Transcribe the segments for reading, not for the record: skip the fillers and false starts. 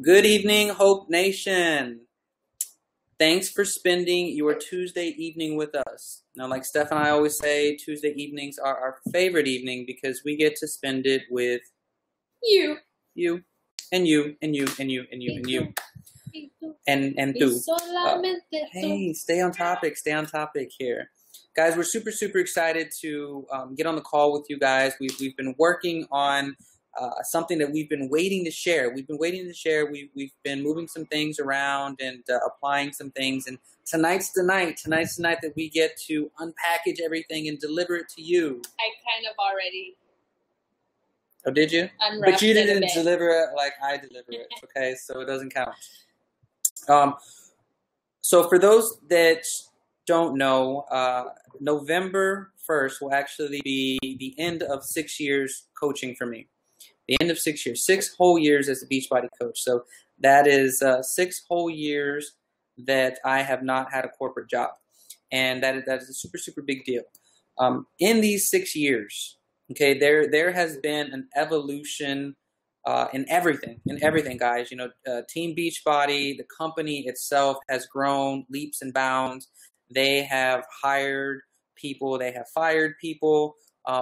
Good evening, Hope Nation. Thanks for spending your Tuesday evening with us. Now, like Steph and I always say, Tuesday evenings are our favorite evening because we get to spend it with you, and you, and you, and you, and you, and you, and tú. Hey, stay on topic here. Guys, we're super excited to get on the call with you guys. We've been working on something that we've been waiting to share. We've been moving some things around and applying some things. And tonight's the night that we get to unpackage everything and deliver it to you. I kind of already. Oh, did you? But you didn't deliver it like I deliver it. Okay, so it doesn't count. So for those that don't know, November 1st will actually be the end of 6 years coaching for me. The end of 6 years, 6 whole years as a Beachbody coach. So that is 6 whole years that I have not had a corporate job. And that is a super big deal. In these 6 years, okay, there has been an evolution in everything, guys. You know, Team Beachbody, the company itself has grown leaps and bounds. They have hired people. They have fired people.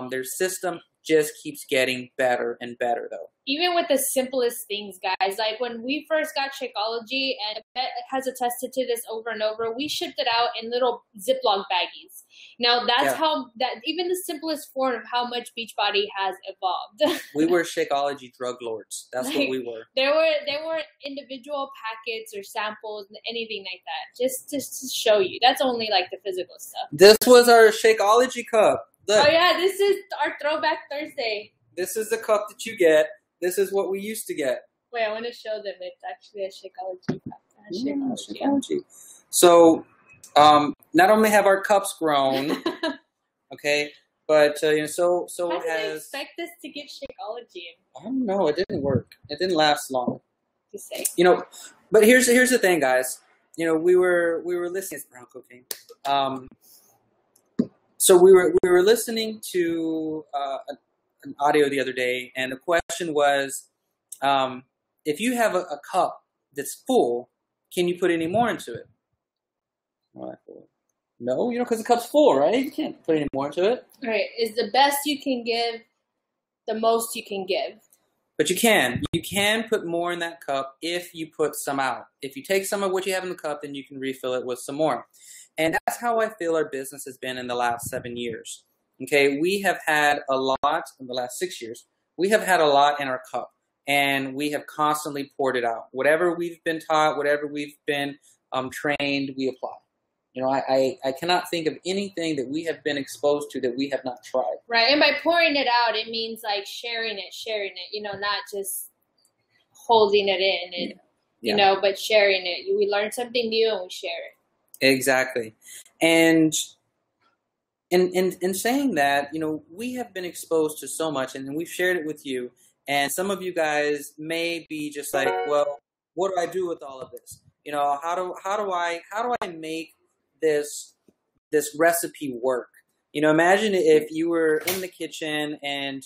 Their system just keeps getting better and better, though. Even with the simplest things, guys. Like when we first got Shakeology, and Bet has attested to this over and over, we shipped it out in little Ziploc baggies. Now, that's how even the simplest form of how much Beachbody has evolved. We were Shakeology drug lords. That's what we were. There were individual packets or samples, anything like that. Just to show you. That's only like the physical stuff. This was our Shakeology cup. Look. Oh yeah, this is our Throwback Thursday. This is the cup that you get. This is what we used to get. Wait, I want to show them. It's actually a Shakeology cup. Shakeology. So, not only have our cups grown, okay, but so How did has. I expect us to get Shakeology? I don't know. It didn't work. It didn't last long. To say. You know, but here's the thing, guys. You know, we were listening to brown cocaine. So we were listening to an audio the other day, and the question was, if you have a cup that's full, can you put any more into it? No, because the cup's full, right? You can't put any more into it. Right. Is the best you can give the most you can give? But you can. You can put more in that cup if you put some out. If you take some of what you have in the cup, then you can refill it with some more. And that's how I feel our business has been in the last 7 years. Okay, we have had a lot in the last 6 years. We have had a lot in our cup, and we have constantly poured it out. Whatever we've been taught, whatever we've been trained, we apply. You know, I cannot think of anything that we have been exposed to that we have not tried. Right, and by pouring it out, it means like sharing it, not just holding it in, and but sharing it. We learn something new and we share it. Exactly. And in saying that, we have been exposed to so much, and we've shared it with you. And some of you guys may be just like, well, what do I do with all of this? How do I make this recipe work? Imagine if you were in the kitchen and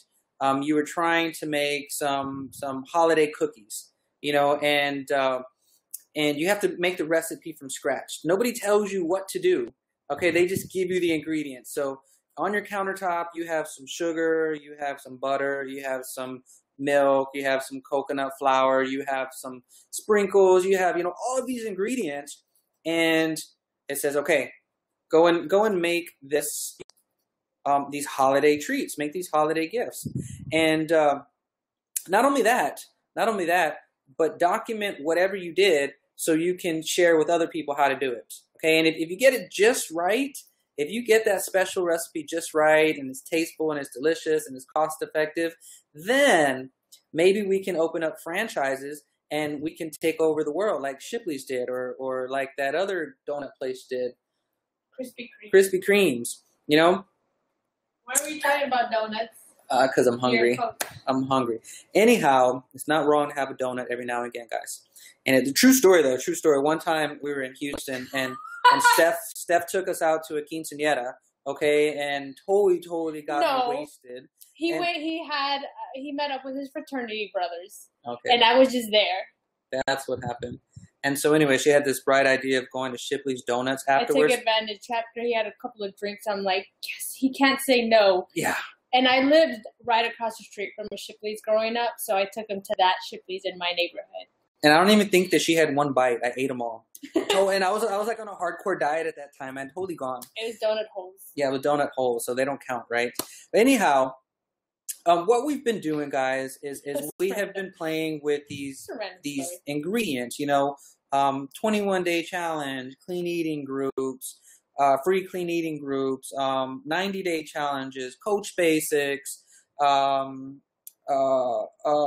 you were trying to make some holiday cookies, and you have to make the recipe from scratch. Nobody tells you what to do. Okay, they just give you the ingredients. So on your countertop, you have some sugar, you have some butter, you have some milk, you have some coconut flour, you have some sprinkles, you have, all of these ingredients. And it says, okay, go and make this, these holiday treats, make these holiday gifts. And not only that, but document whatever you did so you can share with other people how to do it. Okay, and if you get it just right, if you get that special recipe just right, and it's tasteful and it's delicious and it's cost effective, then maybe we can open up franchises and we can take over the world like Shipley's did, or like that other donut place did. Krispy Kremes, Why were you talking about donuts? Because I'm hungry. I'm hungry. Anyhow, it's not wrong to have a donut every now and again, guys. And it's a true story, though. True story. One time we were in Houston, and Steph took us out to a quinceañera, okay, and totally got wasted. He met up with his fraternity brothers. Okay. And I was just there. That's what happened. And so anyway, she had this bright idea of going to Shipley's Donuts afterwards. I took advantage. After he had a couple of drinks, I'm like, yes, he can't say no. Yeah. And I lived right across the street from a Shipley's growing up, so I took him to that Shipley's in my neighborhood. And I don't even think that she had one bite. I ate them all. Oh, and I was like on a hardcore diet at that time. I'd totally gone. It was donut holes. Yeah, with donut holes, so they don't count, right? But anyhow, what we've been doing, guys, is we have been playing with these ingredients. 21-day challenge, clean eating groups, free clean eating groups, 90-day challenges, coach basics,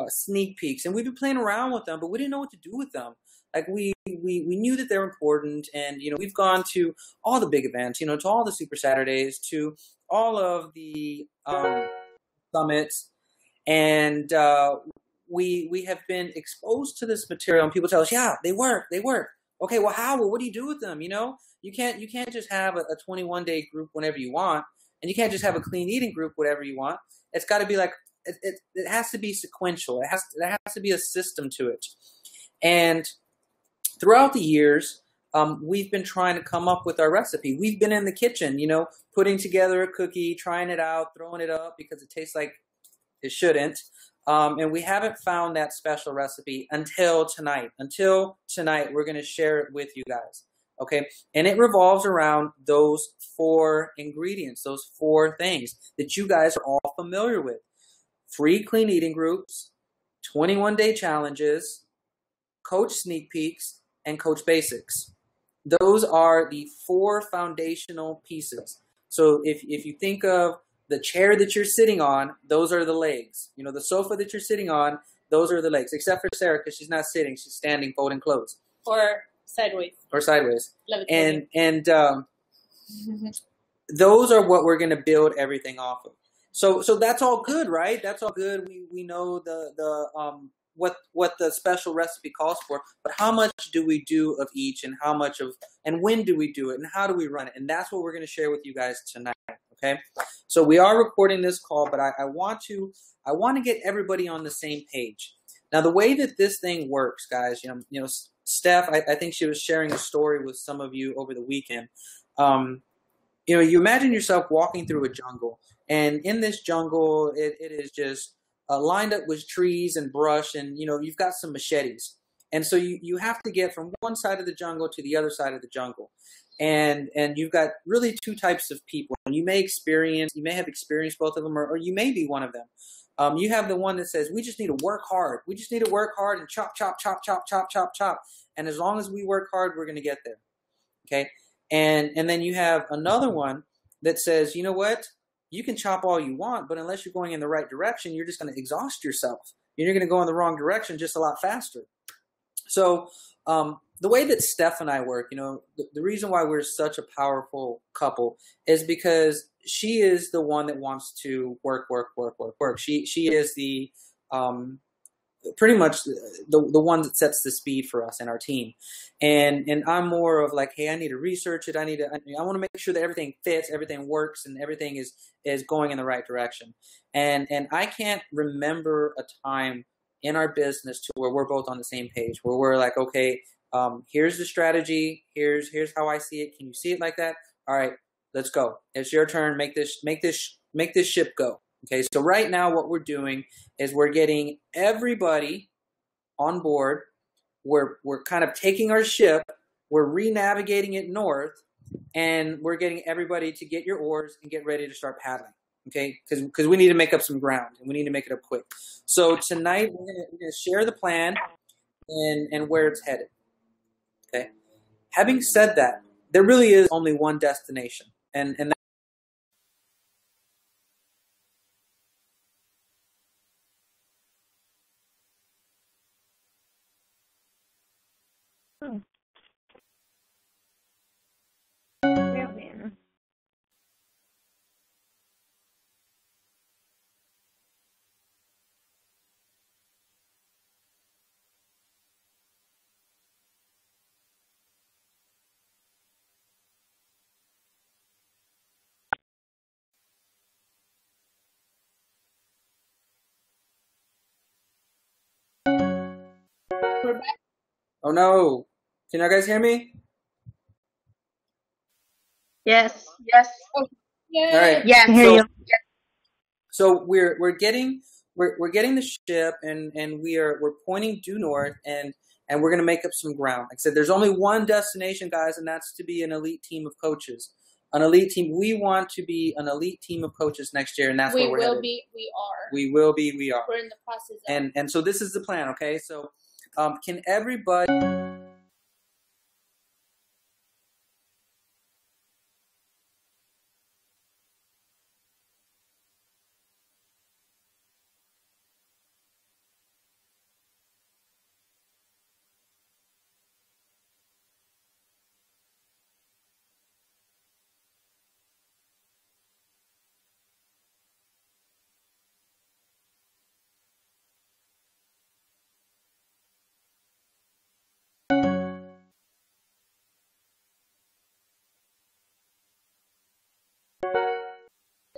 sneak peeks, and we've been playing around with them, but we didn't know what to do with them. Like we knew that they're important, and we've gone to all the big events, to all the Super Saturdays, to all of the summits, and we have been exposed to this material, and people tell us, yeah, they work. Okay, well, how? Well, what do you do with them? You can't just have a 21-day group whenever you want, and you can't just have a clean eating group whatever you want. It's got to be like it has to be sequential. There has to be a system to it. And throughout the years, we've been trying to come up with our recipe. We've been in the kitchen, putting together a cookie, trying it out, throwing it up because it tastes like it shouldn't. And we haven't found that special recipe until tonight. Until tonight, we're going to share it with you guys. Okay? And it revolves around those 4 ingredients, those 4 things that you guys are all familiar with. Free clean eating groups, 21-day challenges, coach sneak peeks, and coach basics. Those are the 4 foundational pieces. So if you think of the chair that you're sitting on, those are the legs. The sofa that you're sitting on, those are the legs. Except for Sarah, because she's not sitting; she's standing, folding clothes. Or sideways. And those are what we're going to build everything off of. So that's all good, right? That's all good. We know what the special recipe calls for, but how much do we do of each, and and when do we do it, and how do we run it? And that's what we're going to share with you guys tonight. Okay, so we are recording this call, but I want to get everybody on the same page. Now, the way that this thing works, guys, Steph, I think she was sharing a story with some of you over the weekend. You imagine yourself walking through a jungle, and in this jungle, it is just lined up with trees and brush, and you've got some machetes, and so you have to get from one side of the jungle to the other side of the jungle, and you've got really 2 types of people. And you may have experienced both of them, or you may be one of them. You have the one that says, we just need to work hard. We just need to work hard and chop, chop, chop, chop, chop, chop, chop. And as long as we work hard, we're going to get there. Okay. And then you have another one that says, you know what? You can chop all you want, but unless you're going in the right direction, you're just going to exhaust yourself. You're going to go in the wrong direction just a lot faster. So the way that Steph and I work, the reason why we're such a powerful couple is because she is the one that wants to work. She is the pretty much the one that sets the speed for us and our team, and I'm more of like, hey, I need to research it. I want to make sure that everything fits, everything works, and everything is going in the right direction. And I can't remember a time in our business to where we're both on the same page, where we're like, okay, here's the strategy, here's how I see it. Can you see it like that? All right, let's go. It's your turn. Make this ship go. Okay, so right now what we're doing is we're getting everybody on board. We're kind of taking our ship, we're re-navigating it north, and we're getting everybody to get your oars and get ready to start paddling. Okay, because we need to make up some ground, and we need to make it up quick. So tonight we're gonna share the plan and where it's headed. Okay. Having said that, there really is only one destination, and We're back. Oh no. Can you guys hear me? Yes. Yes. Oh, yeah. All right. Yeah, I can hear you. So we're getting the ship, and we're pointing due north, and we're gonna make up some ground. Like I said, there's only one destination, guys, and that's to be an elite team of coaches. An elite team. We want to be an elite team of coaches next year, and that's where we're headed. We are. We will be. We are. We're in the process of. And so this is the plan. Okay. So, can everybody?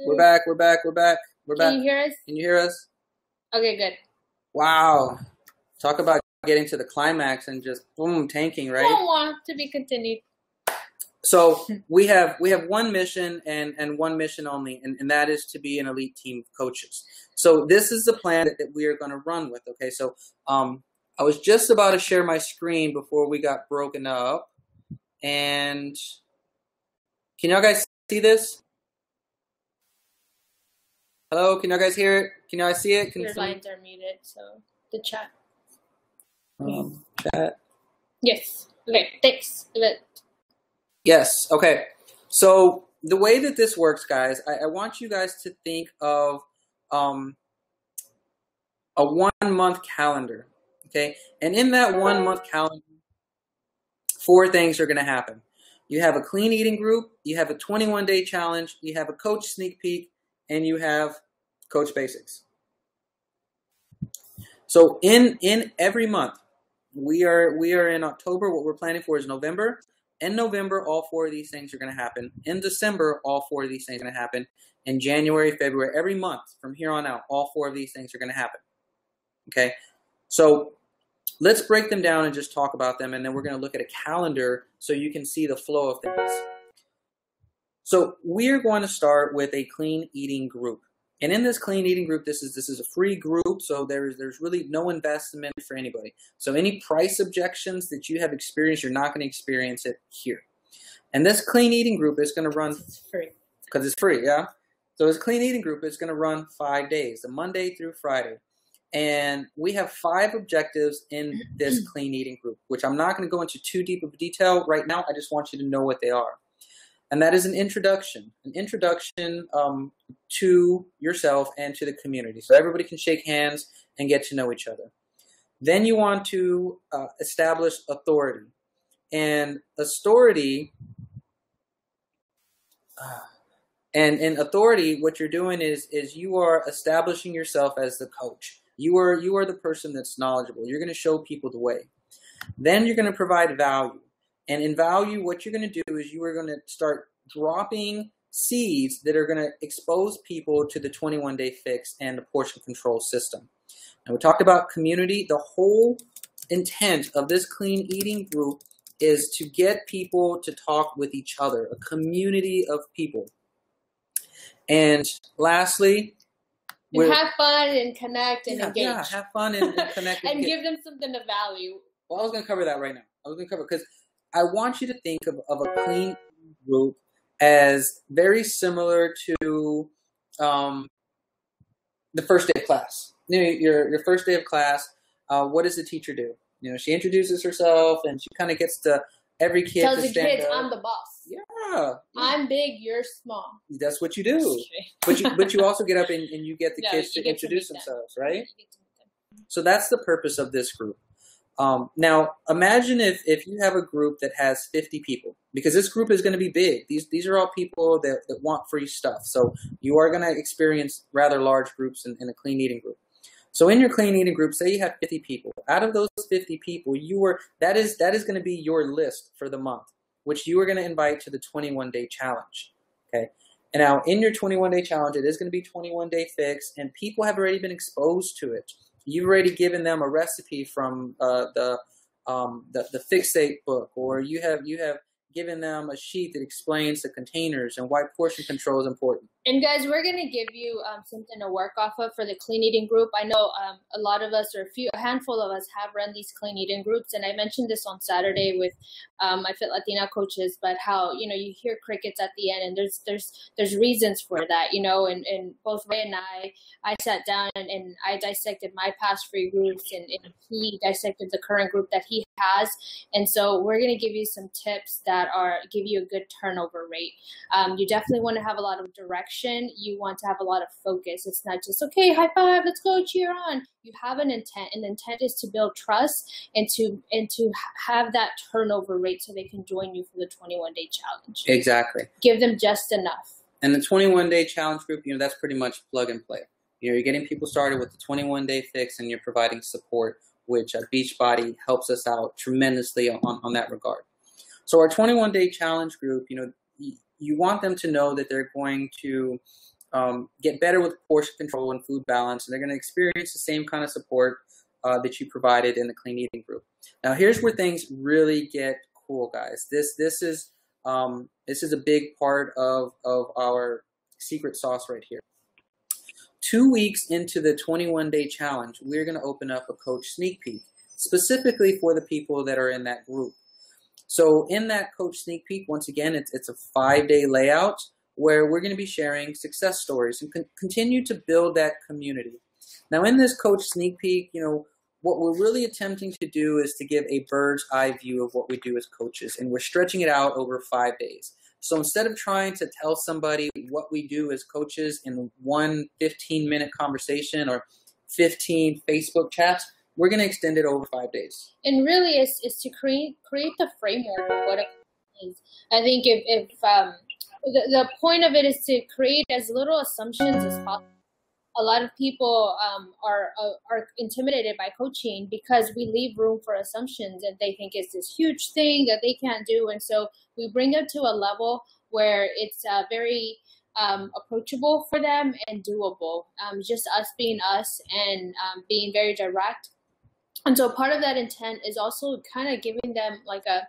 We're back. We're back. We're back. We're back. Can you hear us? Can you hear us? Okay, good. Wow. Talk about getting to the climax and just boom, tanking, right? Don't want to be continued. So we have one mission and one mission only, and that is to be an elite team of coaches. So this is the plan that we are going to run with. Okay, so I was just about to share my screen before we got broken up, and can y'all guys see this? Hello, can y'all guys hear it? Can y'all see it? Your lines are muted, so the chat. Chat. Yes. Okay. Thanks. Yes. Okay. So the way that this works, guys, I want you guys to think of a 1 month calendar. Okay. And in that 1 month calendar, 4 things are going to happen. You have a clean eating group, you have a 21-day challenge, you have a coach sneak peek, and you have coach basics. So in every month, we are in October. What we're planning for is November. In November, all 4 of these things are going to happen. In December, all 4 of these things are going to happen. In January, February, every month from here on out, all 4 of these things are going to happen. Okay? So let's break them down and just talk about them, and then we're going to look at a calendar so you can see the flow of things. So we're going to start with a clean eating group. And in this clean eating group, this is a free group, so there's really no investment for anybody. So any price objections that you have experienced, you're not going to experience it here. And this clean eating group is going to run It's free. Because it's free, yeah. So this clean eating group is going to run 5 days, the Monday through Friday. And we have 5 objectives in this clean eating group, which I'm not going to go into too deep of detail right now. I just want you to know what they are. And that is an introduction to yourself and to the community. So everybody can shake hands and get to know each other. Then you want to establish authority. And authority, and in authority, what you're doing is you are establishing yourself as the coach. You are the person that's knowledgeable. You're going to show people the way. Then you're going to provide value. And in value, what you're going to do is you are going to start dropping seeds that are going to expose people to the 21-day fix and the portion control system. And we talked about community. The whole intent of this clean eating group is to get people to talk with each other, a community of people. And lastly, and have fun and connect and engage. Yeah, have fun and connect. And give them something to value. Well, I was going to cover that right now. Because I want you to think of a clean group as very similar to the first day of class. You know, your first day of class, what does the teacher do? You know, she introduces herself and she kind of gets to every kid tells to stand the kids, up. I'm the boss. Yeah. I'm big, you're small. That's what you do. But you also get up and you get the kids to introduce themselves, right? So that's the purpose of this group. Now, imagine if you have a group that has 50 people, because this group is going to be big. These are all people that want free stuff. So you are going to experience rather large groups in a clean eating group. So in your clean eating group, say you have 50 people. Out of those 50 people, that is going to be your list for the month, which you are going to invite to the 21-day challenge. Okay. And now in your 21-day challenge, it is going to be 21-day fix, and people have already been exposed to it. You've already given them a recipe from the the Fixate book, or you have given them a sheet that explains the containers and why portion control is important. And guys, we're going to give you something to work off of for the clean eating group. I know a lot of us, or a handful of us, have run these clean eating groups. And I mentioned this on Saturday with my Fit Latina coaches, but how, you hear crickets at the end, and there's reasons for that, and both Ray and I sat down and I dissected my past free groups, and he dissected the current group that he has. And so we're going to give you some tips that give you a good turnover rate. You definitely want to have a lot of direction. You want to have a lot of focus. It's not just, okay, high five, let's go, cheer on. You have an intent, and the intent is to build trust and to have that turnover rate so they can join you for the 21-day challenge. Exactly. Give them just enough. And the 21-day challenge group, that's pretty much plug and play. You're getting people started with the 21-day fix, and you're providing support, which Beachbody helps us out tremendously on that regard. So our 21-day challenge group, you want them to know that they're going to get better with portion control and food balance, and they're going to experience the same kind of support that you provided in the clean eating group. Now, here's where things really get cool, guys. This is a big part of our secret sauce right here. 2 weeks into the 21-day challenge, we're going to open up a coach sneak peek, specifically for the people that are in that group. So in that coach sneak peek, once again, it's a 5-day layout where we're going to be sharing success stories and continue to build that community. Now, in this coach sneak peek, what we're really attempting to do is to give a bird's eye view of what we do as coaches, and we're stretching it out over 5 days. So instead of trying to tell somebody what we do as coaches in one 15-minute conversation or 15 Facebook chats, we're going to extend it over 5 days. And really, it's to create the framework of what it is. I think if the point of it is to create as little assumptions as possible. A lot of people are intimidated by coaching because we leave room for assumptions, and they think it's this huge thing that they can't do. And so we bring it to a level where it's very approachable for them and doable. Just us being us and being very direct. And so part of that intent is also kind of giving them like a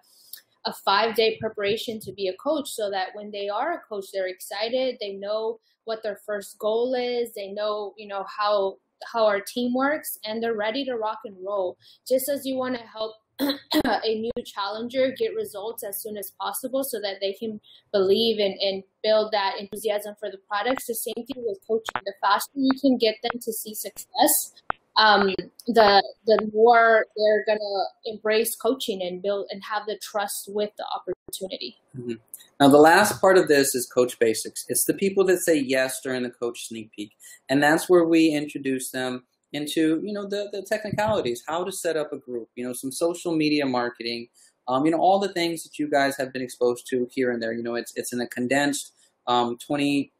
5-day preparation to be a coach, so that when they are a coach, they're excited. They know what their first goal is. They know, how our team works, and they're ready to rock and roll. Just as you want to help a new challenger get results as soon as possible so that they can believe and build that enthusiasm for the products, the same thing with coaching. The faster you can get them to see success, the more they're gonna embrace coaching and build and have the trust with the opportunity. Mm-hmm. Now, the last part of this is coach basics. It's the people that say yes during the coach sneak peek, and that's where we introduce them into the technicalities, how to set up a group, some social media marketing, all the things that you guys have been exposed to here and there. It's in a condensed 20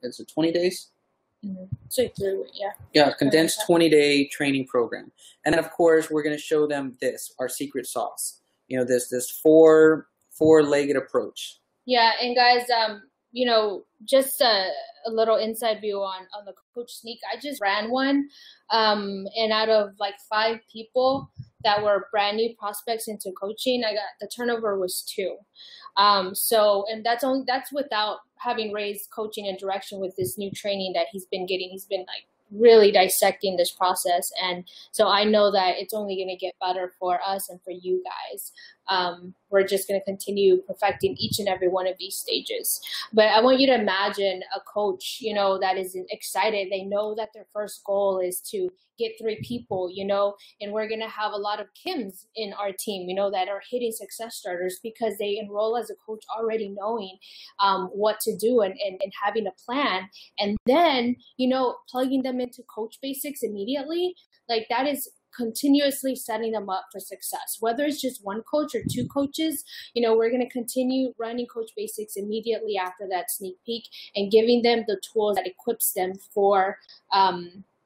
days. Mm-hmm. So condensed 20-day training program. And of course, we're going to show them our secret sauce. This four-legged approach. Yeah, and guys, just a little inside view on the coach sneak. I just ran one, and out of like 5 people that were brand new prospects into coaching, the turnover was 2. And that's without having raised coaching and direction with this new training that he's been getting. He's been like really dissecting this process. And so I know that it's only going to get better for us and for you guys. We're just going to continue perfecting each and every one of these stages. But I want you to imagine a coach, that is excited. They know that their first goal is to get 3 people, and we're going to have a lot of Kims in our team, that are hitting success starters because they enroll as a coach already knowing what to do and having a plan. And then, plugging them into coach basics immediately, like that is continuously setting them up for success. Whether it's just 1 coach or 2 coaches, we're going to continue running coach basics immediately after that sneak peek and giving them the tools that equips them for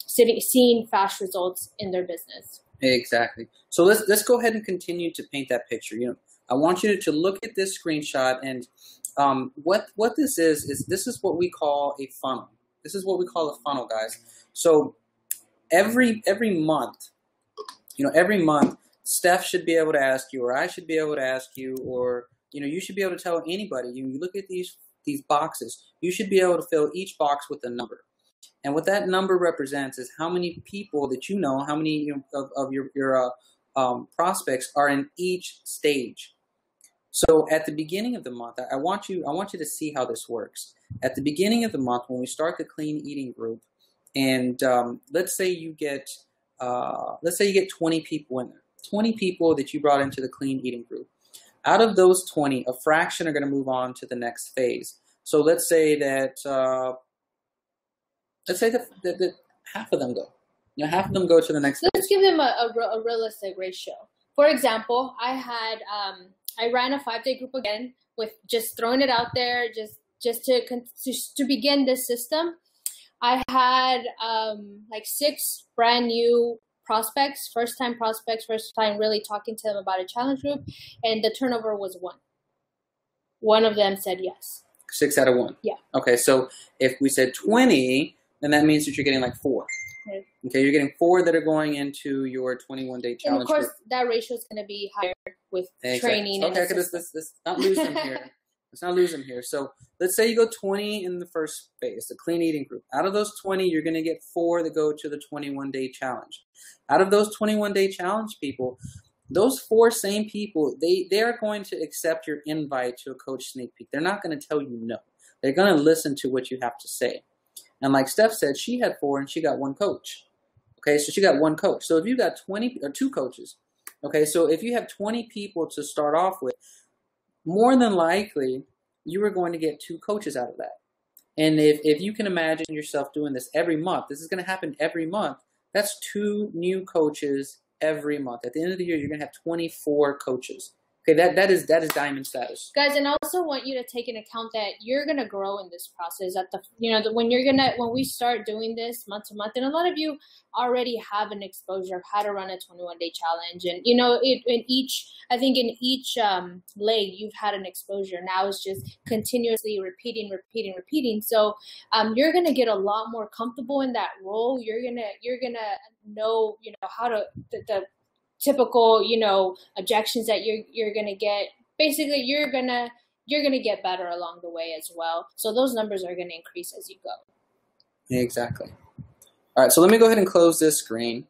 seeing fast results in their business. Exactly. So let's go ahead and continue to paint that picture. I want you to look at this screenshot, and what this is this is what we call a funnel. This is what we call a funnel, guys. So every month, Steph should be able to ask you, or I should be able to ask you, or you should be able to tell anybody. You look at these boxes. You should be able to fill each box with a number, and what that number represents is how many people that you know, how many of your prospects are in each stage. So at the beginning of the month, I want you to see how this works. At the beginning of the month, when we start the clean eating group, and let's say you get 20 people in there, 20 people that you brought into the clean eating group. Out of those 20, a fraction are going to move on to the next phase. So let's say that half of them go. Half of them go to the next phase. Let's give them a realistic ratio. For example, I ran a 5-day group again with just throwing it out there, just to begin this system. I had like 6 brand new prospects, first time really talking to them about a challenge group, and the turnover was 1. One of them said yes. 6 out of 1. Yeah. Okay, so if we said 20, then that means that you're getting like 4. Right. Okay, you're getting 4 that are going into your 21-day challenge. And of course, group. That ratio is going to be higher with training. Okay, let's not lose them here. Let's not lose them here. So let's say you go 20 in the first phase, the clean eating group. Out of those 20, you're going to get 4 that go to the 21-day challenge. Out of those 21-day challenge people, those 4 same people, they are going to accept your invite to a coach sneak peek. They're not going to tell you no. They're going to listen to what you have to say. And like Steph said, she had 4 and she got 1 coach. Okay, so she got 1 coach. So if you got 20 or 2 coaches, okay, so if you have 20 people to start off with, more than likely you are going to get 2 coaches out of that. And if you can imagine yourself doing this every month, this is going to happen every month. That's 2 new coaches every month. At the end of the year, you're going to have 24 coaches. Okay, that is diamond status, guys. And I also want you to take into account that you're gonna grow in this process. When we start doing this month to month, and a lot of you already have an exposure of how to run a 21-day challenge, and in each leg you've had an exposure. Now it's just continuously repeating. So you're gonna get a lot more comfortable in that role. You're gonna know how to the typical, objections that you're gonna get. Basically, you're gonna get better along the way as well. So those numbers are gonna increase as you go. Exactly. All right, so let me go ahead and close this screen,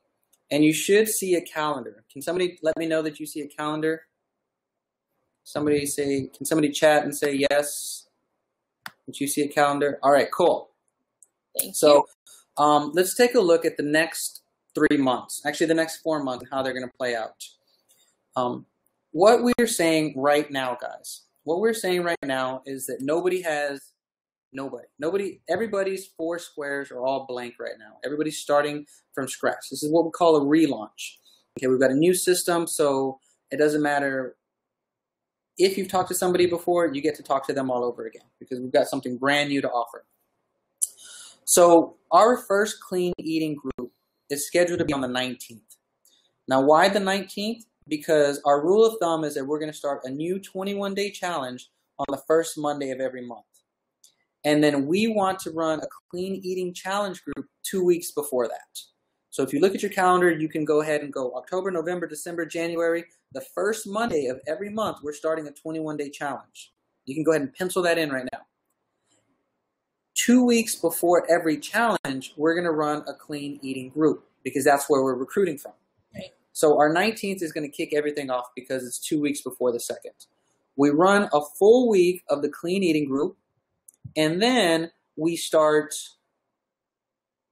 and you should see a calendar. Can somebody let me know that you see a calendar? Can somebody chat and say yes? Did you see a calendar? All right, cool. Thank you. So let's take a look at the next 3 months, actually the next 4 months, and how they're going to play out. What we're saying right now, guys, is that everybody's 4 squares are all blank right now. Everybody's starting from scratch. This is what we call a relaunch. Okay, we've got a new system, so it doesn't matter if you've talked to somebody before, you get to talk to them all over again because we've got something brand new to offer. So our first clean eating group is scheduled to be on the 19th. Now, why the 19th? Because our rule of thumb is that we're going to start a new 21-day challenge on the first Monday of every month. And then we want to run a clean eating challenge group 2 weeks before that. So if you look at your calendar, you can go ahead and go October, November, December, January. The first Monday of every month, we're starting a 21-day challenge. You can go ahead and pencil that in right now. 2 weeks before every challenge, we're going to run a clean eating group because that's where we're recruiting from. Right. So our 19th is going to kick everything off because it's 2 weeks before the second. We run a full week of the clean eating group, and then we start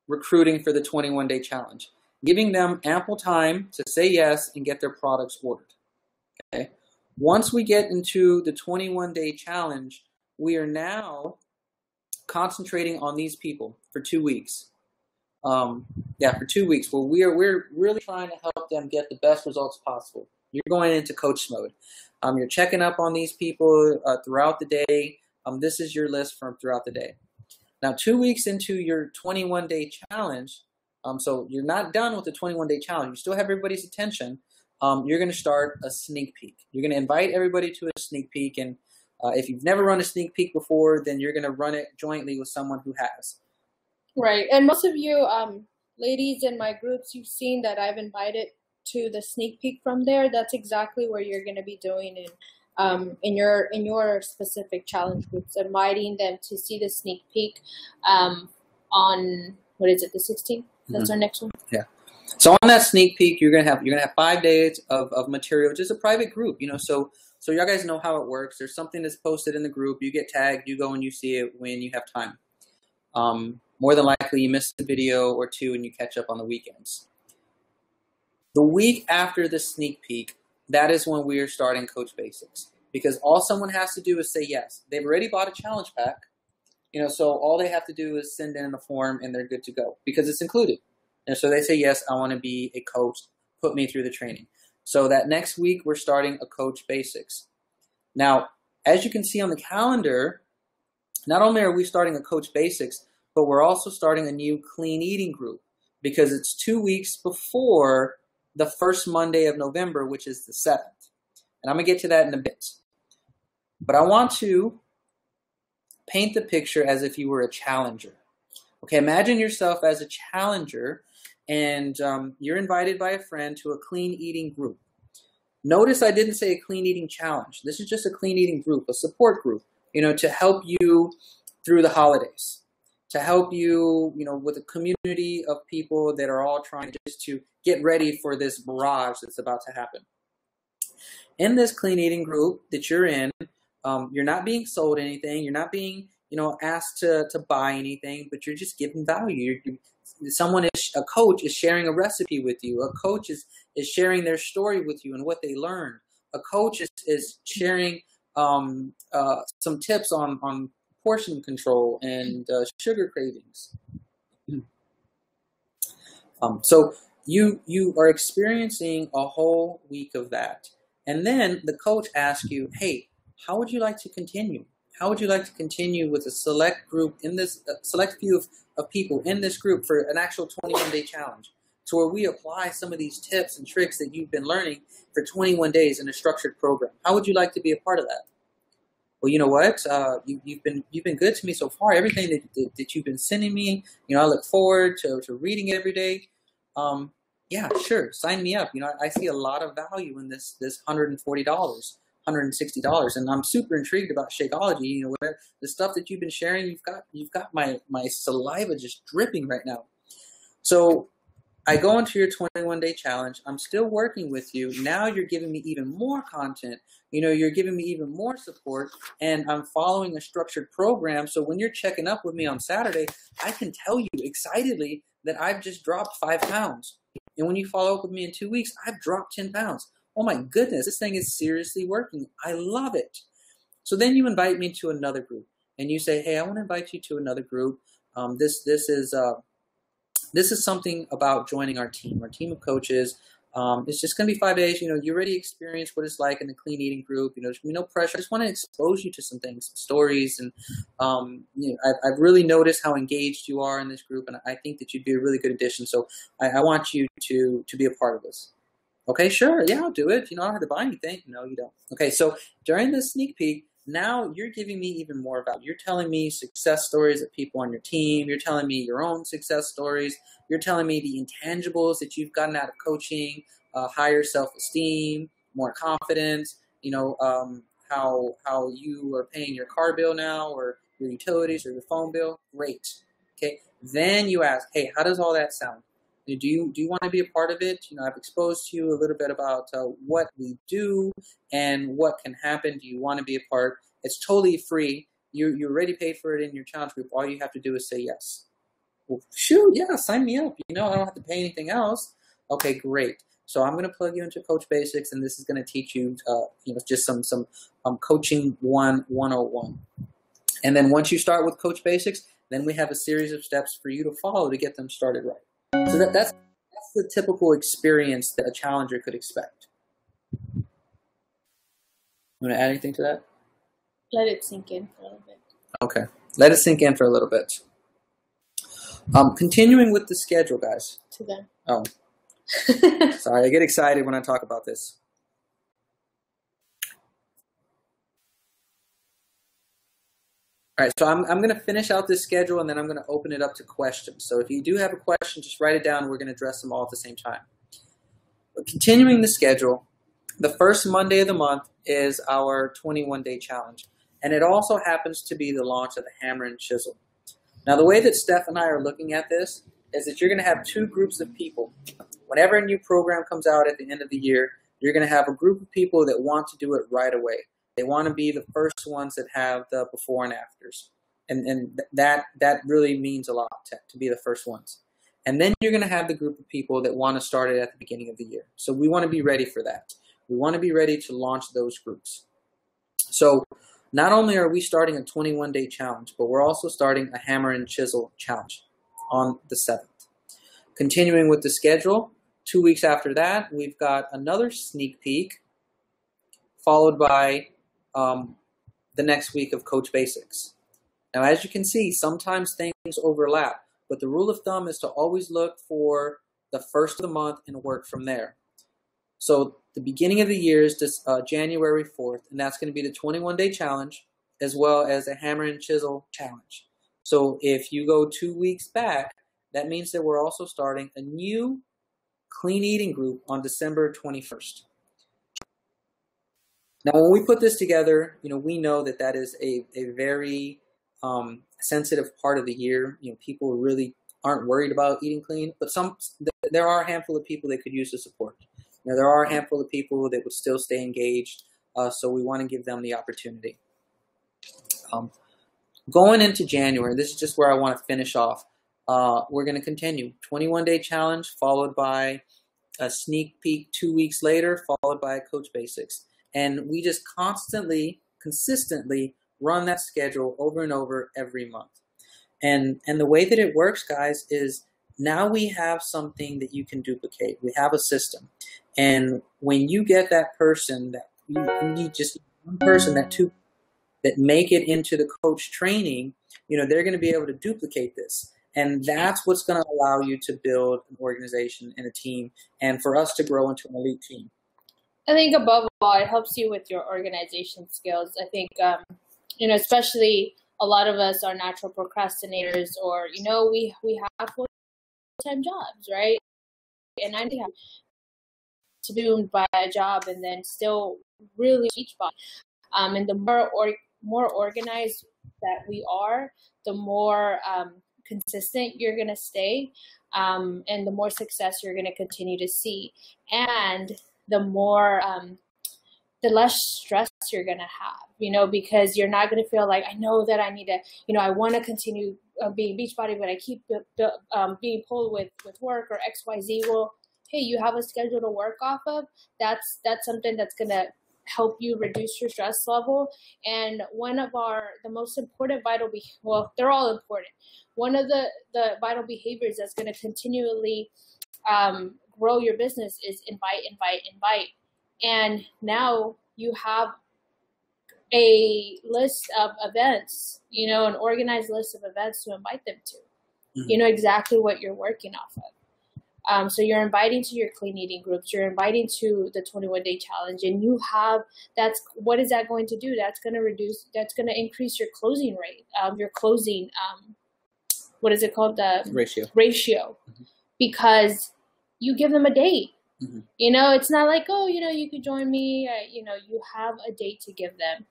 recruiting for the 21-day challenge, giving them ample time to say yes and get their products ordered. Okay. Once we get into the 21-day challenge, we are now concentrating on these people for 2 weeks. For 2 weeks. Well, we're really trying to help them get the best results possible. You're going into coach mode. You're checking up on these people throughout the day. This is your list from throughout the day. Now, 2 weeks into your 21-day challenge, so you're not done with the 21-day challenge. You still have everybody's attention. You're going to start a sneak peek. You're going to invite everybody to a sneak peek, and if you've never run a sneak peek before, then you're going to run it jointly with someone who has. Right. And most of you ladies in my groups, you've seen that I've invited to the sneak peek from there, that's exactly where you're going to be doing in your specific challenge groups, inviting them to see the sneak peek on what is it, the 16th? That's our next one. Yeah. So on that sneak peek, you're gonna have 5 days of material, just a private group, so y'all guys know how it works. There's something that's posted in the group, you get tagged, you go and you see it when you have time. More than likely you miss a video or two and you catch up on the weekends. The week after the sneak peek, that is when we are starting Coach Basics, because all someone has to do is say yes. They've already bought a challenge pack, so all they have to do is send in a form and they're good to go because it's included. And so they say, yes, I want to be a coach, put me through the training. So that next week, we're starting a Coach Basics. Now, as you can see on the calendar, not only are we starting a Coach Basics, but we're also starting a new clean eating group because it's 2 weeks before the first Monday of November, which is the 7th. And I'm going to get to that in a bit. But I want to paint the picture as if you were a challenger. Okay, imagine yourself as a challenger and you're invited by a friend to a clean eating group. Notice I didn't say a clean eating challenge. This is just a clean eating group, a support group, to help you through the holidays, to help you, with a community of people that are all trying just to get ready for this barrage that's about to happen. In this clean eating group that you're in, you're not being sold anything. You're not being, asked to buy anything, but you're just giving value. A coach is sharing a recipe with you. A coach is sharing their story with you and what they learned. A coach is sharing some tips on portion control and sugar cravings. So you are experiencing a whole week of that. And then the coach asks you, hey, how would you like to continue? How would you like to continue with a select group in this select few of people in this group for an actual 21-day challenge? So where we apply some of these tips and tricks that you've been learning for 21 days in a structured program. How would you like to be a part of that? Well, you know what? You've been good to me so far. Everything that you've been sending me, I look forward to reading it every day. Yeah, sure, sign me up. I see a lot of value in this $140. $160, and I'm super intrigued about Shakeology. The stuff that you've been sharing, you've got my saliva just dripping right now. So I go into your 21-day challenge. I'm still working with you. Now you're giving me even more content. You're giving me even more support, and I'm following a structured program. So when you're checking up with me on Saturday, I can tell you excitedly that I've just dropped 5 pounds. And when you follow up with me in 2 weeks, I've dropped 10 pounds. Oh my goodness, this thing is seriously working. I love it. So then you invite me to another group and you say, hey, I want to invite you to another group. This is something about joining our team of coaches. It's just going to be 5 days. You already experienced what it's like in the clean eating group. There's no pressure. I just want to expose you to some things, some stories. And, I've really noticed how engaged you are in this group. And I think that you'd be a really good addition. So I want you to be a part of this. Okay, sure. Yeah, I'll do it. I don't have to buy anything. No, you don't. Okay, so during this sneak peek, now you're giving me even more value. You're telling me success stories of people on your team. You're telling me your own success stories. You're telling me the intangibles that you've gotten out of coaching, higher self-esteem, more confidence, how you are paying your car bill now or your utilities or your phone bill. Great. Okay, then you ask, hey, how does all that sound? Do you want to be a part of it? I've exposed to you a little bit about what we do and what can happen. Do you want to be a part? It's totally free. You already paid for it in your challenge group. All you have to do is say yes. Well, shoot, yeah, sign me up. I don't have to pay anything else. Okay, great. So I'm going to plug you into Coach Basics, and this is going to teach you, just some coaching 101. And then once you start with Coach Basics, then we have a series of steps for you to follow to get them started right. So that's the typical experience that a challenger could expect. You want to add anything to that? Let it sink in for a little bit. Okay. Let it sink in for a little bit. Continuing with the schedule, guys. To them. Oh. Sorry, I get excited when I talk about this. All right, so I'm going to finish out this schedule, and then I'm going to open it up to questions. So if you do have a question, just write it down. We're going to address them all at the same time. Continuing the schedule, the first Monday of the month is our 21-day challenge. And it also happens to be the launch of the Hammer and Chisel. Now, the way that Steph and I are looking at this is that you're going to have two groups of people. Whenever a new program comes out at the end of the year, you're going to have a group of people that want to do it right away. They want to be the first ones that have the before and afters. And that really means a lot to be the first ones. And then you're going to have the group of people that want to start it at the beginning of the year. So we want to be ready for that. We want to be ready to launch those groups. So not only are we starting a 21-day challenge, but we're also starting a Hammer and Chisel challenge on the 7th. Continuing with the schedule, 2 weeks after that, we've got another sneak peek, followed by the next week of Coach Basics. Now, as you can see, sometimes things overlap, but the rule of thumb is to always look for the first of the month and work from there. So the beginning of the year is this, January 4th, and that's going to be the 21-day challenge as well as a Hammer and Chisel challenge. So if you go 2 weeks back, that means that we're also starting a new clean eating group on December 21st. Now, when we put this together, we know that is a very sensitive part of the year. People really aren't worried about eating clean, but there are a handful of people that could use the support. There are a handful of people that would still stay engaged, so we want to give them the opportunity. Going into January, this is just where I want to finish off. We're going to continue. 21-day challenge, followed by a sneak peek 2 weeks later, followed by Coach Basics. And we just consistently run that schedule over and over every month. And the way that it works, guys, is now we have something that you can duplicate. We have a system. And when you get that person, that you need just one person, that make it into the coach training, they're going to be able to duplicate this. And that's what's going to allow you to build an organization and a team, and for us to grow into an elite team. I think above all, it helps you with your organization skills. I think, especially a lot of us are natural procrastinators, or, we have full-time jobs, right? And I think to be doomed by a job and then still really each body. And the more organized that we are, the more consistent you're going to stay, and the more success you're going to continue to see. And the more, the less stress you're going to have, because you're not going to feel like, I know that I need to, I want to continue being Beachbody, but I keep being pulled with work or XYZ. Well, hey, you have a schedule to work off of. That's something that's going to help you reduce your stress level. And one of the most important they're all important. One of the vital behaviors that's going to continually grow your business is invite. And now you have a list of events, an organized list of events to invite them to. Mm-hmm. You know exactly what you're working off of. So you're inviting to your clean eating groups, you're inviting to the 21-day challenge, and what is that going to do? That's going to increase your closing rate, your closing, what is it called? The ratio, mm-hmm. Because you give them a date. Mm-hmm. It's not like, you could join me. You have a date to give them.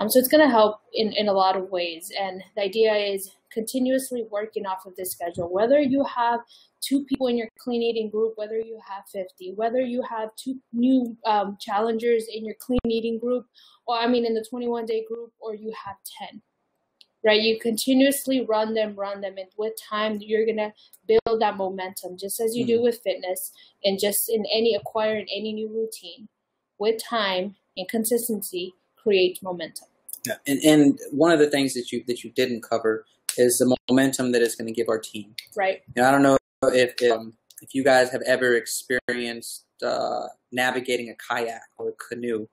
So it's going to help in a lot of ways. And the idea is continuously working off of this schedule, whether you have 2 people in your clean eating group, whether you have 50, whether you have 2 new challengers in your clean eating group, in the 21-day group, or you have 10. Right? You continuously run them, and with time, you're going to build that momentum, just as you do with fitness and just in acquiring any new routine. With time and consistency, create momentum. Yeah. And one of the things that you didn't cover is the momentum that it's going to give our team. Right. I don't know if you guys have ever experienced navigating a kayak or a canoe,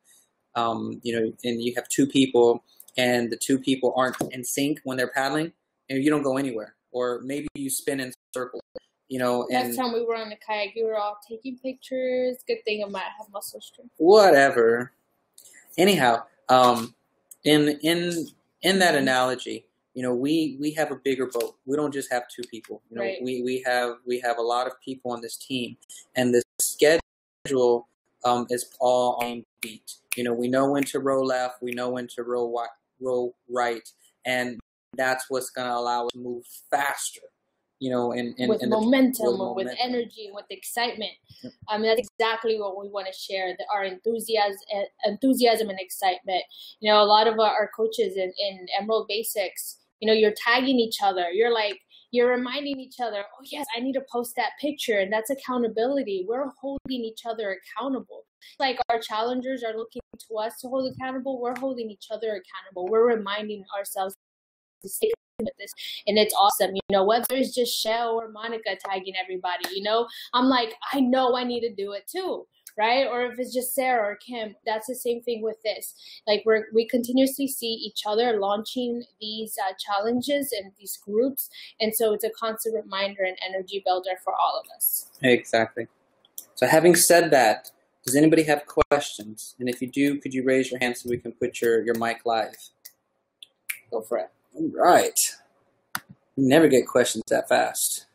and you have 2 people, and the 2 people aren't in sync when they're paddling, and you don't go anywhere. Or maybe you spin in circles, Last time we were on the kayak, you were all taking pictures. Good thing I might have muscle strength. Whatever. Anyhow, in that analogy, we have a bigger boat. We don't just have 2 people. Right. We have a lot of people on this team, and the schedule schedule is all on beat. You know, we know when to row left, we know when to row right, and that's what's going to allow us to move faster. You know, with momentum, with energy, with excitement. Yep. That's exactly what we want to share, our enthusiasm and excitement. You know, a lot of our coaches in Emerald Basics, you know, you're tagging each other. You're reminding each other, oh, yes, I need to post that picture. And that's accountability. We're holding each other accountable. Like our challengers are looking to us to hold accountable. We're holding each other accountable. We're reminding ourselves to stay with this, and it's awesome. You know, whether it's just Shell or Monica tagging everybody, you know, I'm like, I know I need to do it too, right? Or if it's just Sarah or Kim, that's the same thing with this. Like we continuously see each other launching these challenges and these groups, and so it's a constant reminder and energy builder for all of us. Exactly. So having said that, does anybody have questions? And if you do, could you raise your hand so we can put your mic live? Go for it. All right. You never get questions that fast.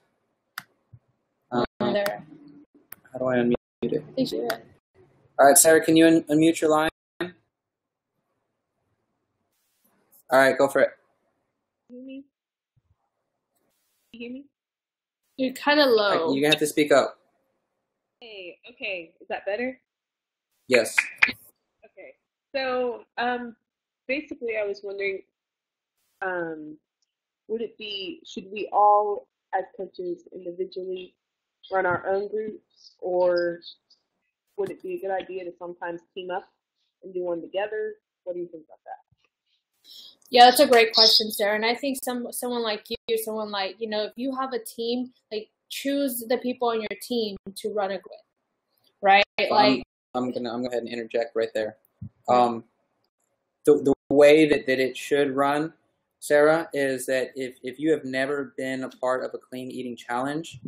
How do I unmute it? All right, Sarah, can you unmute your line? All right, go for it. Can you hear me? You're kind of low. You're going to have to speak up. Hey, okay. Is that better? Yes. Okay. So, basically, I was wondering, should we all, as coaches, individually run our own groups, or would it be a good idea to sometimes team up and do one together? What do you think about that? Yeah, that's a great question, Sarah. And I think someone like you, you know, if you have a team, like choose the people on your team to run a group, right? I'm gonna go ahead and interject right there. The way that it should run, Sarah, is that if you have never been a part of a clean eating challenge,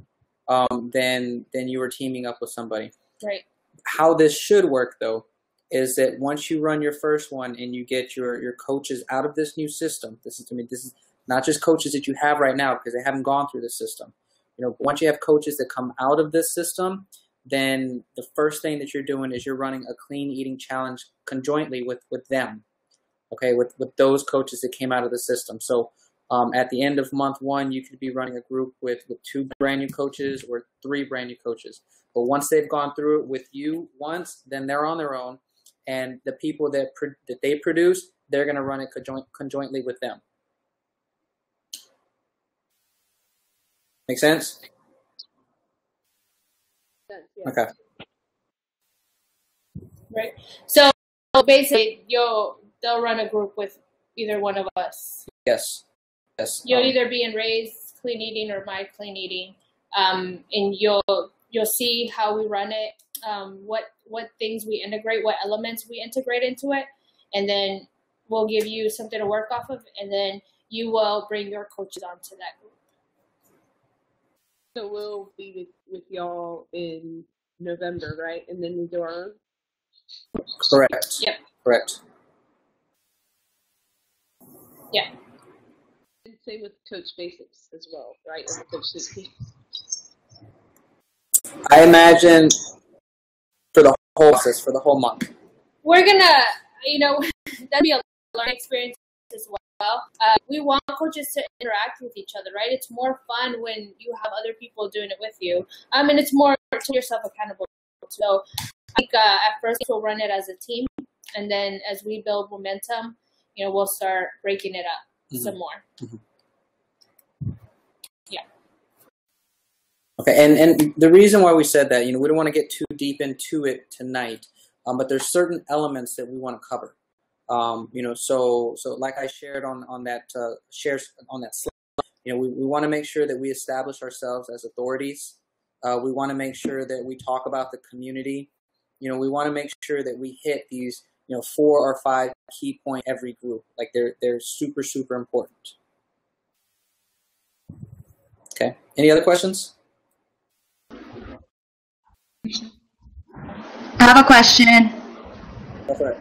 then you are teaming up with somebody. Right. How this should work, though, is that once you run your first one and you get your coaches out of this new system, this is not just coaches that you have right now because they haven't gone through this system. You know, once you have coaches that come out of this system, then the first thing that you're doing is you're running a clean eating challenge conjointly with them. Okay, with those coaches that came out of the system. So at the end of month one, you could be running a group with 2 brand new coaches or 3 brand new coaches. But once they've gone through it with you once, then they're on their own. And the people that they produce, they're going to run it conjointly with them. Make sense? Yeah. Okay. Right. So basically, they'll run a group with either one of us. Yes. You'll either be in Ray's clean eating or my clean eating, and you'll see how we run it, what things we integrate, what elements we integrate into it, and then we'll give you something to work off of, and then you will bring your coaches onto that group. So we'll be with y'all in November, right? And then we do our own? Correct. Yep. Correct. Yeah. And same with Coach Basics as well, right? And Coach CP. I imagine for the whole process, for the whole month. We're gonna, that'd be a learning experience as well. We want coaches to interact with each other, right? It's more fun when you have other people doing it with you. And it's more to yourself accountable. So I think at first we'll run it as a team, and then as we build momentum, we'll start breaking it up some more. Mm-hmm. Yeah. Okay, and the reason why we said that, we don't want to get too deep into it tonight, but there's certain elements that we want to cover. So like I shared on that slide, we want to make sure that we establish ourselves as authorities. We want to make sure that we talk about the community. We want to make sure that we hit these, 4 or 5 key points every group. Like they're super, super important. Okay. Any other questions? I have a question. Go for it.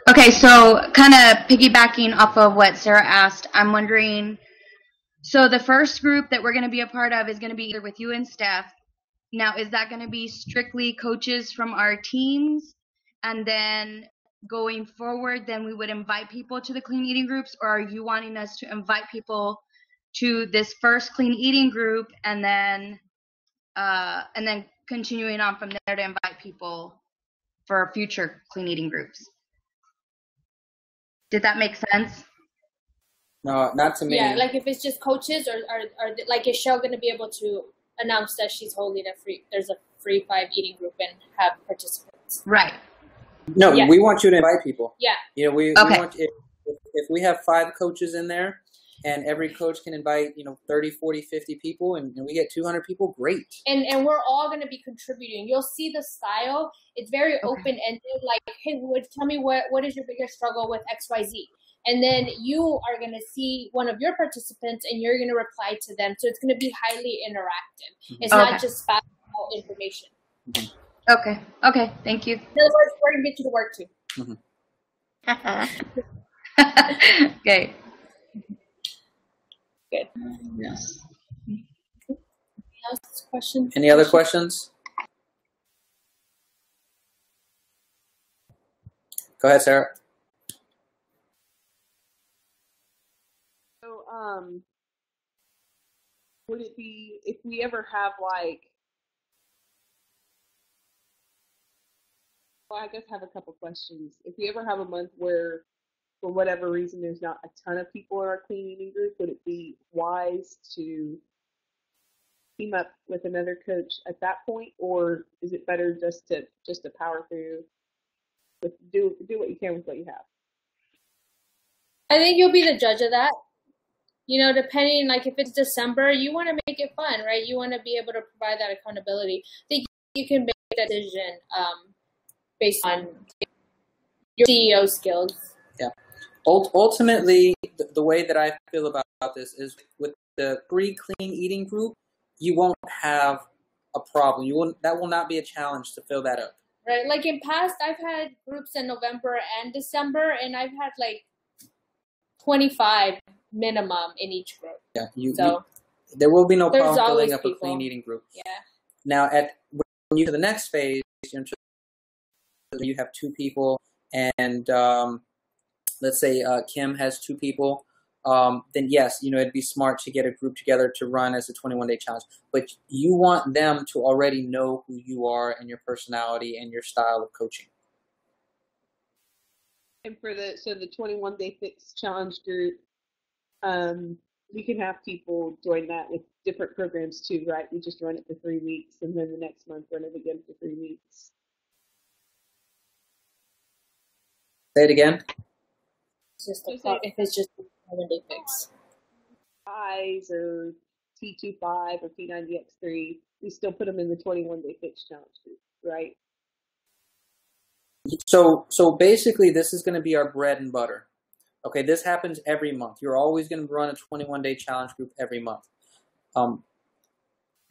Okay, so kind of piggybacking off of what Sarah asked, I'm wondering, so the first group that we're going to be a part of is going to be either with you and Steph, Now, is that going to be strictly coaches from our teams? And then going forward, then we would invite people to the clean eating groups? Or are you wanting us to invite people to this first clean eating group and then continuing on from there to invite people for future clean eating groups? Did that make sense? No, not to me. Yeah, like if it's just coaches, or like is Shell going to be able to announce that she's holding there's a free 5 eating group and have participants? Right. No, Yeah. we want you to invite people. Yeah. You know, we want, if we have 5 coaches in there and every coach can invite, 30, 40, 50 people and we get 200 people, great. And we're all going to be contributing. You'll see the style. It's very open-ended. Like, hey, tell me what is your biggest struggle with XYZ? And then you are going to see one of your participants and you're going to reply to them. So it's going to be highly interactive. Mm-hmm. It's not just fast information. Mm-hmm. Okay. Thank you. In other words, we're going to get you to work too. Mm-hmm. Okay. Good. Yes. Any other questions? Go ahead, Sarah. So, would it be, if we ever have I guess I have a couple questions. If we ever have a month where, for whatever reason, there's not a ton of people in our clean eating group, would it be wise to team up with another coach at that point, or is it better just to power through, do what you can with what you have? I think you'll be the judge of that. Depending, like if it's December, you want to make it fun, right? You want to be able to provide that accountability. I think you can make that decision based on your CEO skills. Yeah. Ultimately, the way that I feel about this is with the free clean eating group, you won't have a problem. That will not be a challenge to fill that up. Right. Like in past, I've had groups in November and December, and I've had like 25 minimum in each group. Yeah. There will be no problem filling up a clean eating group. Yeah. Now, when you to the next phase, you have 2 people, and let's say Kim has 2 people. Then yes, it'd be smart to get a group together to run as a 21-day challenge. But you want them to already know who you are and your personality and your style of coaching. And for the 21-day fix challenge group, we can have people join that with different programs too, right? We just run it for 3 weeks, and then the next month run it again for 3 weeks. Say it again. If it's just a 21-day fix. Eyes or T25 or P90X3, we still put them in the 21-day fix challenge group, right? So basically, this is going to be our bread and butter. Okay, this happens every month. You're always going to run a 21-day challenge group every month.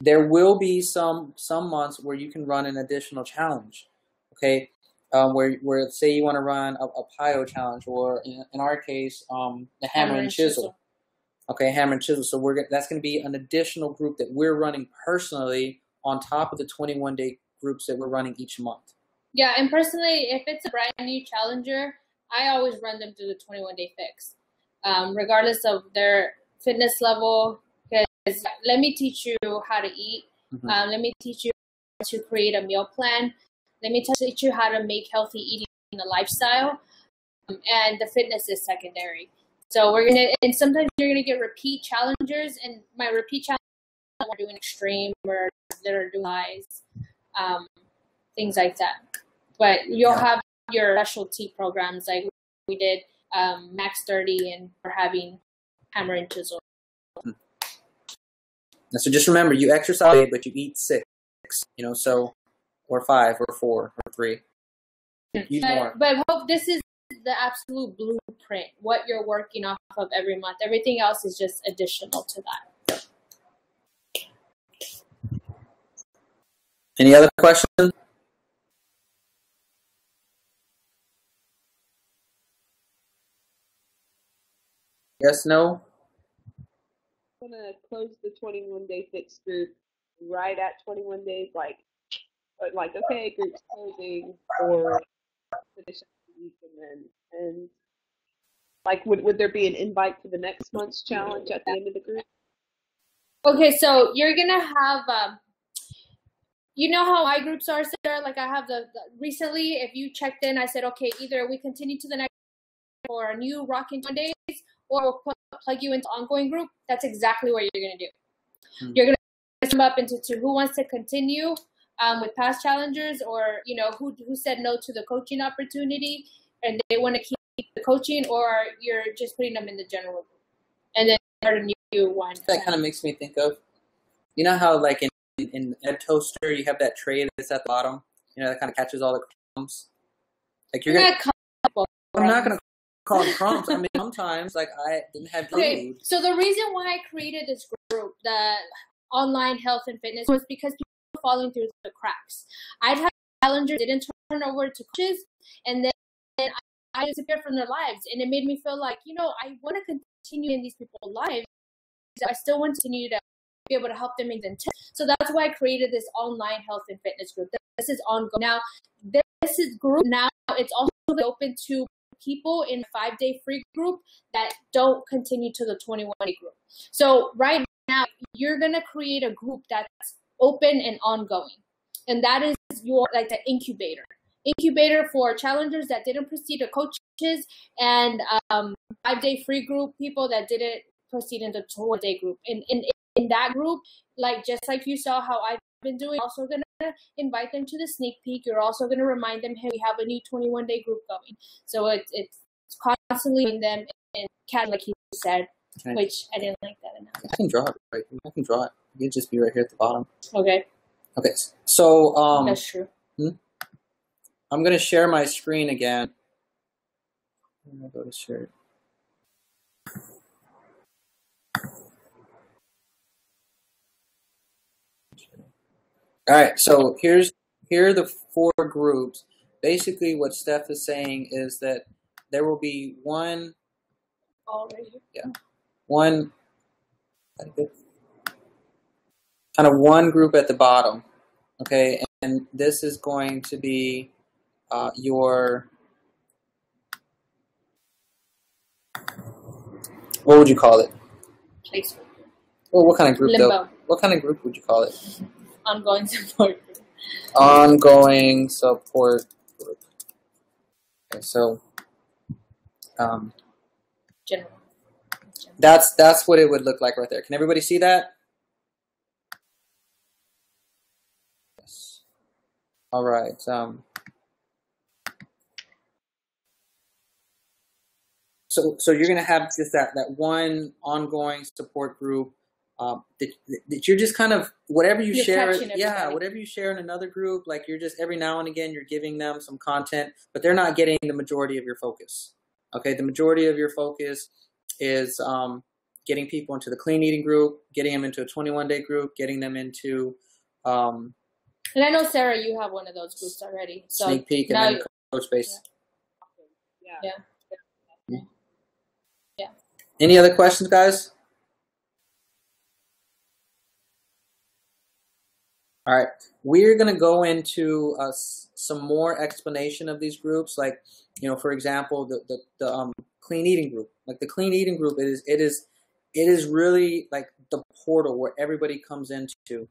There will be some months where you can run an additional challenge. Okay, where say you want to run a PIO challenge, or in our case, the hammer and chisel. Okay, hammer and chisel. So that's going to be an additional group that we're running personally on top of the 21-day groups that we're running each month. Yeah, and personally, if it's a brand new challenger, I always run them through the 21-day fix, regardless of their fitness level. Because let me teach you how to eat. Mm-hmm. Let me teach you how to create a meal plan. Let me teach you how to make healthy eating a lifestyle. And the fitness is secondary. So and sometimes you're gonna get repeat challengers, and my repeat challengers are doing extreme or that are doing highs, things like that. But you'll have your specialty programs like we did Max 30, and we're having hammer and chisel. So just remember, you exercise, but you eat 6, or 5 or 4 or 3. Use more. But hope this is the absolute blueprint, what you're working off of every month. Everything else is just additional to that. Any other questions? Yes, no? I'm going to close the 21-day fix group right at 21 days, like okay, group's closing, or finish up the week and like would there be an invite to the next month's challenge at the end of the group? Okay, so you're gonna have you know how my groups are, Sarah? Like I have the recently, if you checked in, I said, okay, either we continue to the next or a new Rockin' 1 days, or we'll plug you into ongoing group. That's exactly what you're gonna do. Mm-hmm. You're gonna sum up into who wants to continue with past challengers, or you know who said no to the coaching opportunity and they want to keep the coaching, or you're just putting them in the general group and then start a new one. That kind of makes me think of, you know how like in a toaster you have that tray that's at the bottom, you know, that kind of catches all the crumbs. Like I'm not gonna call them crumbs. I mean, sometimes like I didn't have food. Okay, so the reason why I created this group, the online health and fitness, was because people were falling through the cracks. I'd have challengers didn't turn over to coaches, and then I disappeared from their lives, and it made me feel like, you know, I want to continue in these people's lives. I still want to continue to be able to help them in the intent. So that's why I created this online health and fitness group. This is ongoing. Now, this is group. Now, it's also open to people in a 5-day free group that don't continue to the 21-day group. So right now, you're going to create a group that's open and ongoing. And that is your, like, the incubator for challengers that didn't proceed to coaches, and 5-day free group people that didn't proceed into 20-day group. In that group, like just like you saw how I've been doing, also going to invite them to the sneak peek. You're also going to remind them, hey, we have a new 21-day group going. So it's constantly in them and cat, like he said, which I didn't like that enough. I can draw it, right? I can draw it. You can just be right here at the bottom. Okay. So that's true. I'm going to share my screen again. I'm going to go to share. All right, so here are the 4 groups. Basically, what Steph is saying is that there will be one group at the bottom, okay, and this is going to be your, what would you call it? Placeholder. Well, what kind of group Limbo. though? What kind of group would you call it? Ongoing support group. Ongoing support group. Okay, so general. That's what it would look like right there. Can everybody see that? Yes. All right. So you're gonna have just that one ongoing support group. That you're just kind of whatever you share, whatever you share in another group, like you're just every now and again you're giving them some content, but they're not getting the majority of your focus. Okay, the majority of your focus is getting people into the clean eating group, getting them into a 21-day group, getting them into. And I know Sarah, you have one of those groups already. So sneak peek and then coach base. Yeah. Any other questions, guys? All right, we're going to go into some more explanation of these groups. Like, you know, for example, the clean eating group. Like the clean eating group, it is really like the portal where everybody comes into,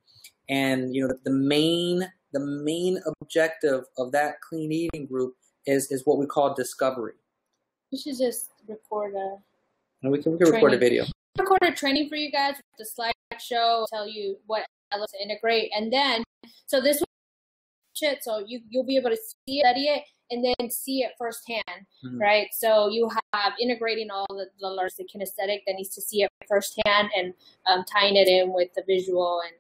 and you know the main objective of that clean eating group is what we call discovery. We should just record we can record a video. Record a training for you guys with the slideshow, tell you what to integrate, and then so this shit, so you'll be able to see it, study it, and then see it firsthand, right? So you have integrating all the learners, the kinesthetic that needs to see it firsthand, and tying it in with the visual and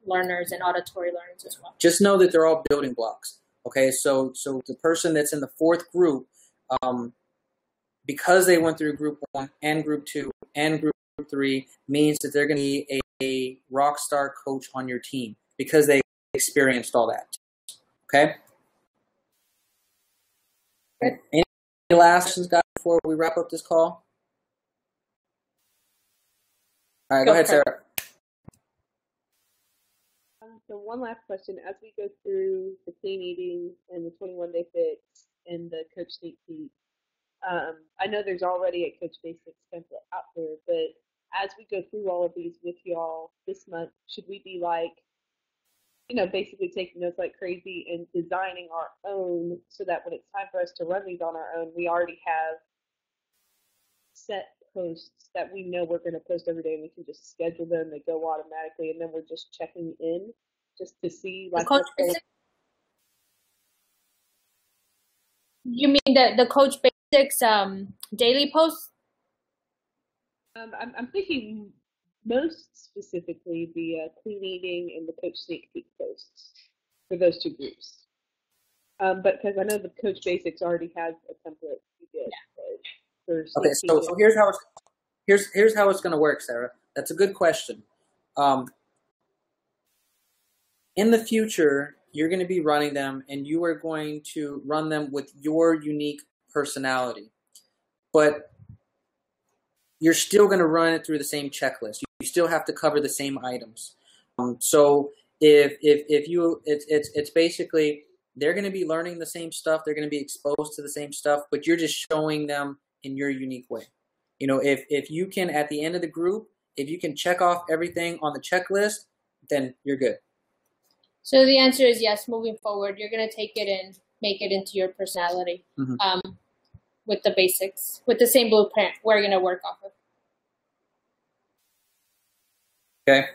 learners and auditory learners as well. Just know that they're all building blocks. Okay, so the person that's in the 4th group, because they went through group 1 and group 2 and group 3, means that they're going to be a rock star coach on your team because they experienced all that. Okay? Any last questions, guys, before we wrap up this call? All right, go ahead, Sarah. So one last question. As we go through the clean eating and the 21-day fix and the coach sneak peek, I know there's already a Coach Basics template out there, but as we go through all of these with y'all this month, should we be like, basically taking notes like crazy and designing our own so that when it's time for us to run these on our own, we already have set posts that we know we're going to post every day and we can just schedule them, they go automatically, and then we're just checking in just to see like Coach you mean the Coach Basics daily posts? I'm thinking most specifically the clean eating and the coach sneak peek posts for those two groups. But because I know the Coach Basics already has a template you did. Yeah. Okay, so here's how it's going to work, Sarah. That's a good question. In the future, you're going to be running them, and you are going to run them with your unique personality. But you're still going to run it through the same checklist. You still have to cover the same items. So it's basically they're going to be learning the same stuff. They're going to be exposed to the same stuff, but you're just showing them in your unique way. If you can, at the end of the group, if you can check off everything on the checklist, then you're good. So the answer is yes. Moving forward, you're going to take it and make it into your personality. With the basics, with the same blueprint we're going to work off of. Okay.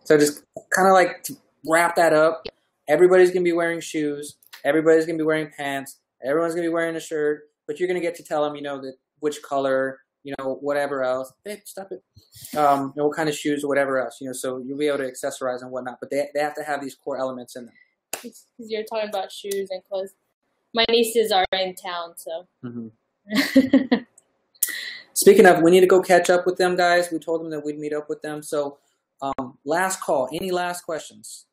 So just kind of like to wrap that up, everybody's going to be wearing shoes. Everybody's going to be wearing pants. Everyone's going to be wearing a shirt, but you're going to get to tell them, that which color, whatever else. Hey, stop it. What kind of shoes or whatever else, so you'll be able to accessorize and whatnot, but they have to have these core elements in them. Because you're talking about shoes and clothes. My nieces are in town, so. Speaking of, we need to go catch up with them, guys. We told them that we'd meet up with them. So, last call. Any last questions?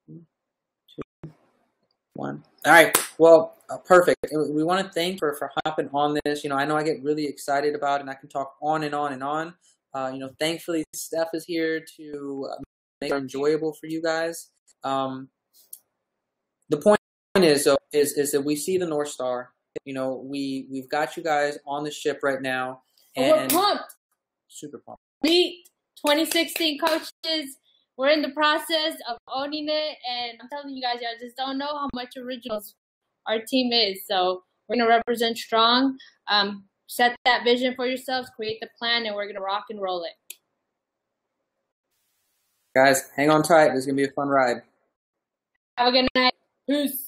2, 1. All right. Well, perfect. We want to thank her for hopping on this. I know I get really excited about it, and I can talk on and on and on. Thankfully, Steph is here to make it enjoyable for you guys. The point is that we see the North Star. We've got you guys on the ship right now, and we're pumped. Super pumped. We 2016 coaches. We're in the process of owning it, and I'm telling you guys, I just don't know how much originals our team is. So we're gonna represent strong. Set that vision for yourselves, create the plan, and we're gonna rock and roll it. Guys, hang on tight. This is gonna be a fun ride. Have a good night. Peace.